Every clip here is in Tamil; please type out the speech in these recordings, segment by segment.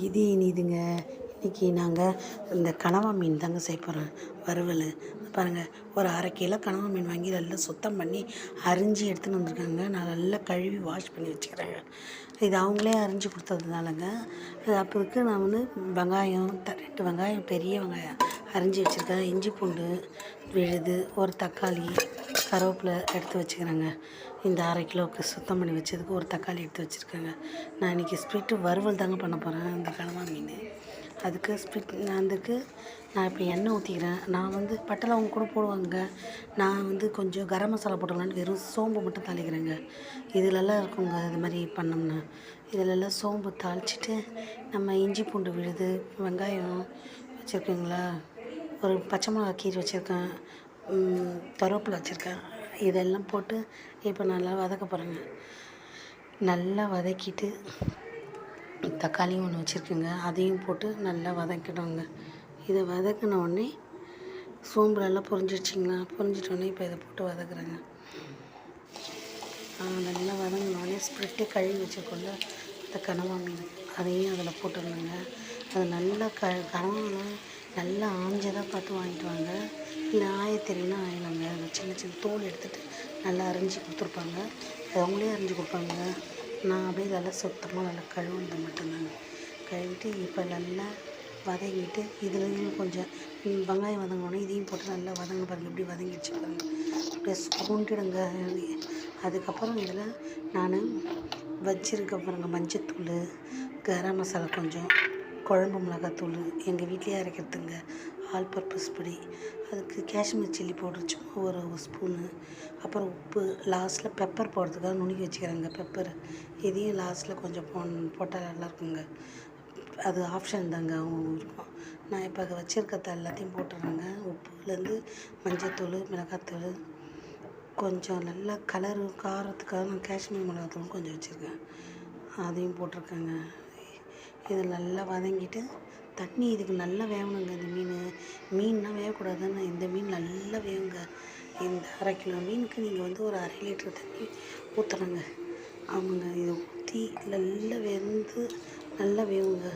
இது இனிதுங்க. இன்றைக்கி நாங்கள் இந்த கனவா மீன் தாங்க செய்ய போகிறோம். வறுவல் பாருங்கள், ஒரு 1/2 கிலோ கனவா மீன் வாங்கி நல்லா சுத்தம் பண்ணி அரிஞ்சு எடுத்துன்னு வந்திருக்காங்க. நான் நல்லா கழுவி வாஷ் பண்ணி வச்சுக்கிறேங்க. இது அவங்களே அரிஞ்சு கொடுத்ததுனாலங்க. அப்போதுக்கு நான் வந்து வெங்காயம் 2 வெங்காயம், பெரிய வெங்காயம் அரிஞ்சு வச்சுருக்கேன். இஞ்சி பூண்டு விழுது, ஒரு தக்காளி, கருவேப்பிலை எடுத்து வச்சுக்கிறேங்க. இந்த 1/2 கிலோவுக்கு சுத்தம் பண்ணி வச்சதுக்கு ஒரு தக்காளி எடுத்து வச்சுருக்கேங்க. நான் இன்றைக்கி ஸ்ப்ளிட்டு வறுவல் தாங்க பண்ண போகிறேன். இந்த கனவா மீன் அதுக்கு ஸ்ப்ளிட் நான் இப்போ எண்ணெய் ஊற்றிக்கிறேன். நான் வந்து பட்டை லவங்கம் கூட போடுவாங்க. நான் வந்து கொஞ்சம் கரம் மசாலா போட்டுக்கலான்னு வெறும் சோம்பு மட்டும் தாளிக்கிறேங்க. இதிலெல்லாம் இருக்குங்க. இது மாதிரி பண்ணோம்னா இதிலெல்லாம் சோம்பு தாளிச்சிட்டு நம்ம இஞ்சி பூண்டு விழுது, வெங்காயம் வச்சுருக்கீங்களா, ஒரு பச்சை மிளகா கீரை வச்சுருக்கேன், கருவேப்பிலை வச்சுருக்கேன். இதெல்லாம் போட்டு இப்போ நல்லா வதக்க போகிறேங்க. நல்லா வதக்கிட்டு தக்காளியும் ஒன்று வச்சுருக்கேங்க, அதையும் போட்டு நல்லா வதக்கிடுவோங்க. இதை வதக்கின உடனே சோம்புலெல்லாம் பொரிஞ்சிடுச்சிங்களா, பொரிஞ்சிட்டோடனே இப்போ இதை போட்டு வதக்குறேங்க. நல்லா வதங்கினோடனே ஸ்ப்ளிட்டு கழுவி வச்சுக்கொள்ள இந்த கனவா மீன் அதையும் அதில் போட்டுருந்தேங்க. அது நல்லா கனவாலாம் நல்லா ஆஞ்சதாக பார்த்து வாங்கிட்டு வாங்க. இல்லை தெரியும்னா ஆயிடுங்க. அதை சின்ன சின்ன தோல் எடுத்துகிட்டு நல்லா அரிஞ்சு கொடுத்துருப்பாங்க. அவங்களே அரிஞ்சு கொடுப்பாங்க. நான் அப்படியே நல்லா சுத்தமாக நல்லா கழுவுனது மட்டும்தாங்க. கழுவிட்டு இப்போ நல்லா வதங்கிட்டு இதுலேயும் கொஞ்சம் வெங்காயம் வதங்கினோடனே இதையும் போட்டு நல்லா வதங்க பாருங்கள். எப்படி வதங்கிடுச்சு பாருங்கள். அப்படியே சுண்டிடுங்க. அதுக்கப்புறம் இதில் நான் வச்சுருக்க பாருங்கள், மஞ்சத்தூள், கரம் மசாலா கொஞ்சம், குழம்பு மிளகாத்தூள் எங்கள் வீட்லேயே அரைக்கிறதுங்க, ஆல் பர்பஸ் பொடி, அதுக்கு காஷ்மீர் சில்லி பவுடர் சும்மா ஒரு ஸ்பூனு, அப்புறம் உப்பு, லாஸ்ட்டில் பெப்பர் போடுறதுக்காக நுணுக்கி வச்சுக்கிறேங்க. பெப்பர் இதையும் லாஸ்ட்டில் கொஞ்சம் போட்டால் நல்லாயிருக்குங்க. அது ஆப்ஷன் தாங்க, அவங்க இருக்கும். நான் இப்போ அதை வச்சுருக்கிறத எல்லாத்தையும் போட்டுடுறேங்க. உப்புலேருந்து மஞ்சத்தூள், மிளகாத்தூள், கொஞ்சம் நல்லா கலரு காரத்துக்காக நான் காஷ்மீர் மிளகாத்தூள் கொஞ்சம் வச்சுருக்கேன், அதையும் போட்டிருக்கேங்க. இது நல்லா வதங்கிட்டு தண்ணி இதுக்கு நல்லா வேகணுங்க. இந்த மீன்னால் வேகக்கூடாதுன்னு இந்த மீன் நல்லா வேகுங்க. இந்த 1/2 கிலோ மீனுக்கு நீங்கள் வந்து ஒரு 1/2 லிட்டர் தண்ணி ஊற்றணுங்க. ஆமாங்க, இதை ஊற்றி நல்லா வெந்து நல்லா வேகுங்க.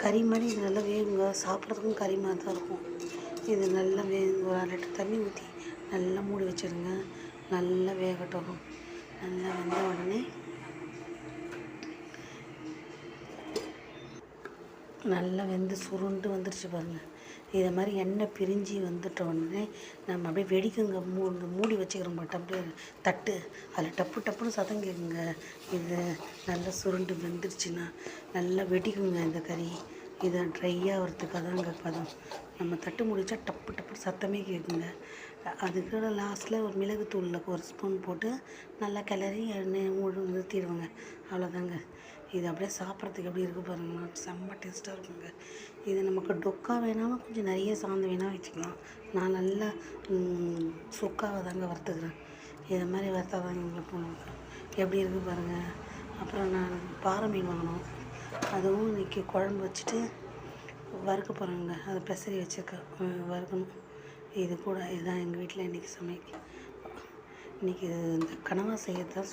கறி மாதிரி இது நல்லா வேகுங்க. சாப்பிட்றதுக்கும் கறி மாதிரி தான் இருக்கும். இது நல்லா ஒரு 1/2 லிட்டர் தண்ணி ஊற்றி நல்லா மூடி வச்சுருங்க. நல்லா வேகட்டும். நல்லா வெந்த உடனே நல்லா வெந்து சுருண்டு வந்துடுச்சு பாருங்கள். இதை மாதிரி எண்ணெய் பிரிஞ்சு வந்துட்ட உடனே நம்ம அப்படியே வெடிக்குங்க. மூடி வச்சுக்கிறோம் அப்படியே தட்டு, அதில் டப்பு டப்புன்னு சத்தம் கேட்குங்க. இது நல்லா சுருண்டு வெந்துருச்சுன்னா நல்லா வெடிக்குங்க இந்த கறி. இதை ட்ரையாக வரத்துக்காக தாங்க பதம். நம்ம தட்டு முடிச்சா டப்பு டப்புன்னு சத்தமே கேட்குங்க. அதுக்கு லாஸ்ட்டில் ஒரு மிளகுத்தூளில் ஒரு ஸ்பூன் போட்டு நல்லா கிளறி எண்ணெய் நிறுத்திடுவோங்க. அவ்வளோதாங்க. இது அப்படியே சாப்பிட்றதுக்கு எப்படி இருக்குது பாருங்களா, செம்ம டேஸ்ட்டாக இருக்குங்க. இது நமக்கு டொக்கா வேணாலும் கொஞ்சம் நிறைய சாந்து வேணால் வச்சுக்கலாம். நான் நல்லா சுக்காவை தாங்க வறுத்துக்கிறேன். இதை மாதிரி வறுத்தா தாங்க எங்களுக்கு எப்படி இருக்குது பாருங்கள். அப்புறம் நான் பாறை மீன் வாங்கினோம், அதுவும் இன்றைக்கி குழம்பு வச்சுட்டு வறுக்க போகிறேங்க. அதை பெசரி வச்சுருக்கேன், வறுக்கணும். இது கூட இதுதான் எங்கள் வீட்டில் இன்றைக்கி சமையல். இன்றைக்கி இந்த கனவா செய்யறது தான்